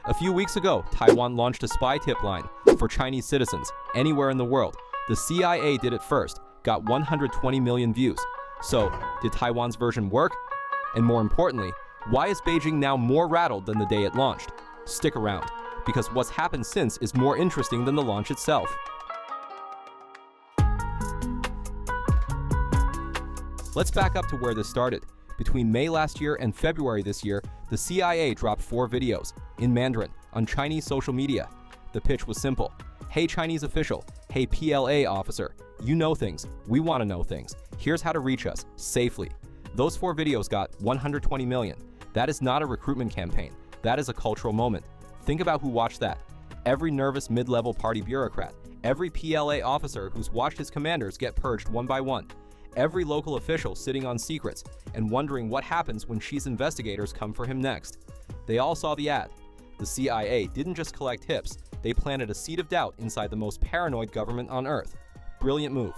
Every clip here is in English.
A few weeks ago, Taiwan launched a spy tip line for Chinese citizens anywhere in the world. The CIA did it first, got 120 million views. So, did Taiwan's version work? And more importantly, why is Beijing now more rattled than the day it launched? Stick around, because what's happened since is more interesting than the launch itself. Let's back up to where this started. Between May last year and February this year, the CIA dropped 4 videos in Mandarin on Chinese social media. The pitch was simple. Hey Chinese official, hey PLA officer, you know things, we want to know things. Here's how to reach us safely. Those 4 videos got 120 million. That is not a recruitment campaign. That is a cultural moment. Think about who watched that. Every nervous mid-level party bureaucrat, every PLA officer who's watched his commanders get purged one by one, every local official sitting on secrets and wondering what happens when Xi's investigators come for him next. They all saw the ad. The CIA didn't just collect tips, they planted a seed of doubt inside the most paranoid government on Earth. Brilliant move.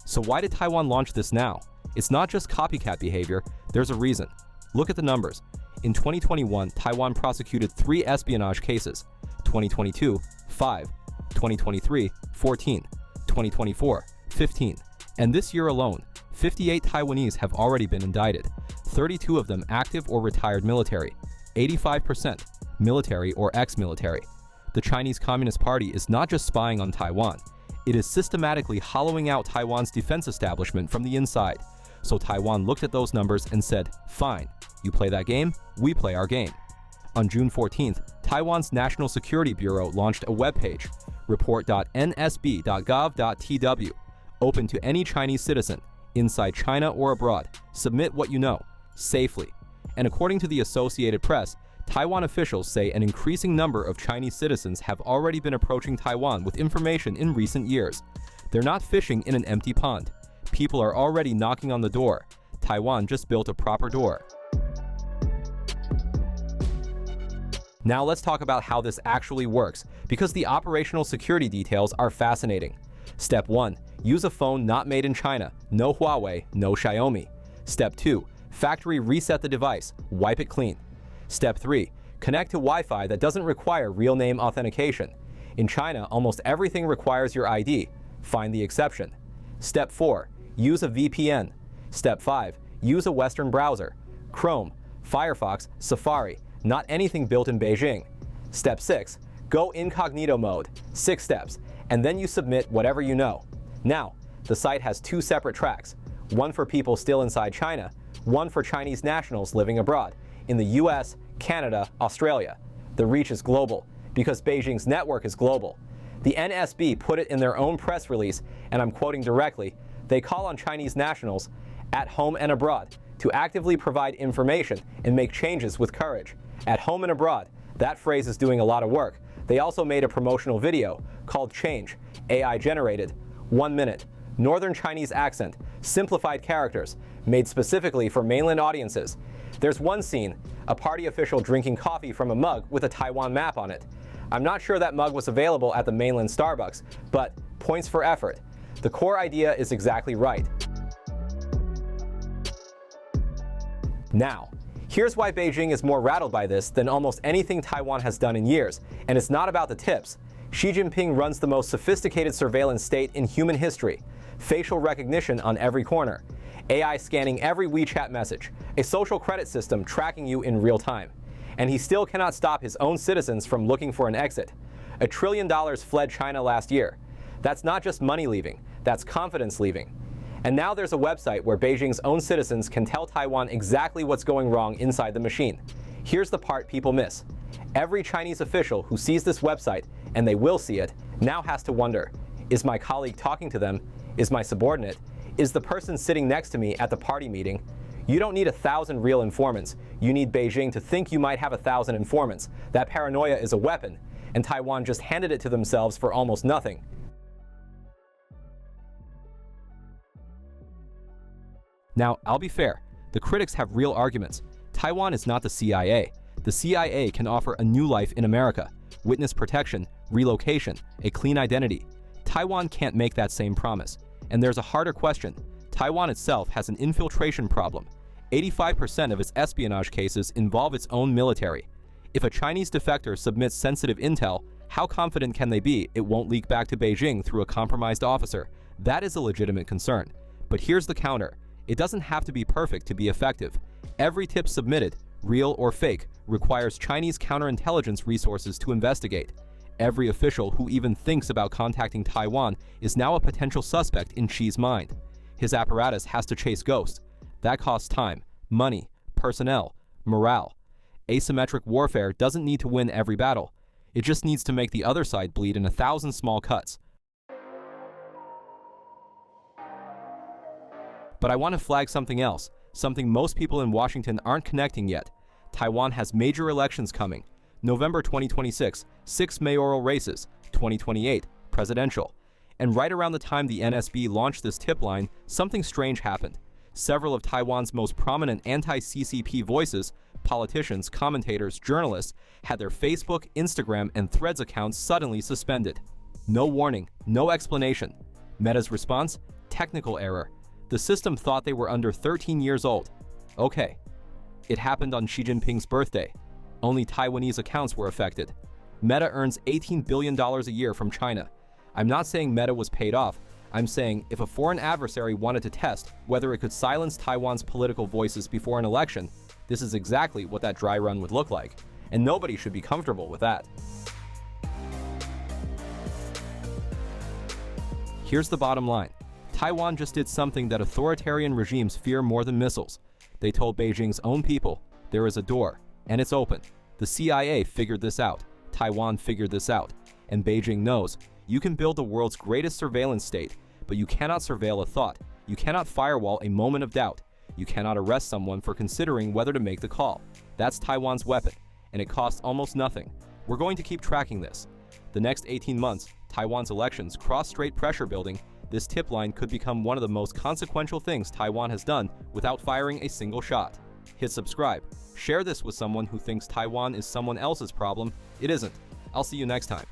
So why did Taiwan launch this now? It's not just copycat behavior, there's a reason. Look at the numbers. In 2021, Taiwan prosecuted 3 espionage cases. 2022, 5. 2023, 14. 2024, 15. And this year alone, 58 Taiwanese have already been indicted, 32 of them active or retired military, 85% military or ex-military. The Chinese Communist Party is not just spying on Taiwan, it is systematically hollowing out Taiwan's defense establishment from the inside. So Taiwan looked at those numbers and said, fine, you play that game, we play our game. On June 14th, Taiwan's National Security Bureau launched a webpage, report.nsb.gov.tw, open to any Chinese citizen, inside China or abroad. Submit what you know, safely. And according to the Associated Press, Taiwan officials say an increasing number of Chinese citizens have already been approaching Taiwan with information in recent years. They're not fishing in an empty pond. People are already knocking on the door. Taiwan just built a proper door. Now let's talk about how this actually works, because the operational security details are fascinating. Step 1. Use a phone not made in China. No Huawei, no Xiaomi. Step 2. Factory reset the device. Wipe it clean. Step 3. Connect to Wi-Fi that doesn't require real name authentication. In China, almost everything requires your ID. Find the exception. Step 4. Use a VPN. Step 5. Use a Western browser. Chrome, Firefox, Safari. Not anything built in Beijing. Step 6. Go incognito mode. 6 steps. And then you submit whatever you know. Now, the site has 2 separate tracks. One for people still inside China, one for Chinese nationals living abroad, in the US, Canada, Australia. The reach is global, because Beijing's network is global. The NSB put it in their own press release, and I'm quoting directly, they call on Chinese nationals, at home and abroad, to actively provide information and make changes with courage. At home and abroad, that phrase is doing a lot of work. They also made a promotional video called Change, AI generated, 1 minute, Northern Chinese accent, simplified characters, made specifically for mainland audiences. There's one scene, a party official drinking coffee from a mug with a Taiwan map on it. I'm not sure that mug was available at the mainland Starbucks, but points for effort. The core idea is exactly right. Now, here's why Beijing is more rattled by this than almost anything Taiwan has done in years, and it's not about the tips. Xi Jinping runs the most sophisticated surveillance state in human history. Facial recognition on every corner. AI scanning every WeChat message. A social credit system tracking you in real time. And he still cannot stop his own citizens from looking for an exit. $1 trillion fled China last year. That's not just money leaving, that's confidence leaving. And now there's a website where Beijing's own citizens can tell Taiwan exactly what's going wrong inside the machine. Here's the part people miss. Every Chinese official who sees this website, and they will see it, now has to wonder, is my colleague talking to them? Is my subordinate? Is the person sitting next to me at the party meeting? You don't need 1,000 real informants. You need Beijing to think you might have 1,000 informants. That paranoia is a weapon, and Taiwan just handed it to themselves for almost nothing. Now, I'll be fair. The critics have real arguments. Taiwan is not the CIA. The CIA can offer a new life in America, witness protection, relocation, a clean identity. Taiwan can't make that same promise. And there's a harder question. Taiwan itself has an infiltration problem. 85% of its espionage cases involve its own military. If a Chinese defector submits sensitive intel, how confident can they be it won't leak back to Beijing through a compromised officer? That is a legitimate concern. But here's the counter. It doesn't have to be perfect to be effective. Every tip submitted, real or fake, requires Chinese counterintelligence resources to investigate. Every official who even thinks about contacting Taiwan is now a potential suspect in Xi's mind. His apparatus has to chase ghosts. That costs time, money, personnel, morale. Asymmetric warfare doesn't need to win every battle. It just needs to make the other side bleed in 1,000 small cuts. But I want to flag something else, something most people in Washington aren't connecting yet. Taiwan has major elections coming. November 2026, 6 mayoral races, 2028, presidential. And right around the time the NSB launched this tip line, something strange happened. Several of Taiwan's most prominent anti-CCP voices, politicians, commentators, journalists, had their Facebook, Instagram, and Threads accounts suddenly suspended. No warning, no explanation. Meta's response? Technical error. The system thought they were under 13 years old. Okay. It happened on Xi Jinping's birthday. Only Taiwanese accounts were affected. Meta earns $18 billion a year from China. I'm not saying Meta was paid off. I'm saying if a foreign adversary wanted to test whether it could silence Taiwan's political voices before an election, this is exactly what that dry run would look like. And nobody should be comfortable with that. Here's the bottom line. Taiwan just did something that authoritarian regimes fear more than missiles. They told Beijing's own people, there is a door, and it's open. The CIA figured this out. Taiwan figured this out. And Beijing knows, you can build the world's greatest surveillance state, but you cannot surveil a thought. You cannot firewall a moment of doubt. You cannot arrest someone for considering whether to make the call. That's Taiwan's weapon, and it costs almost nothing. We're going to keep tracking this. The next 18 months, Taiwan's elections, cross-strait pressure building, this tip line could become one of the most consequential things Taiwan has done without firing a single shot. Hit subscribe. Share this with someone who thinks Taiwan is someone else's problem. It isn't. I'll see you next time.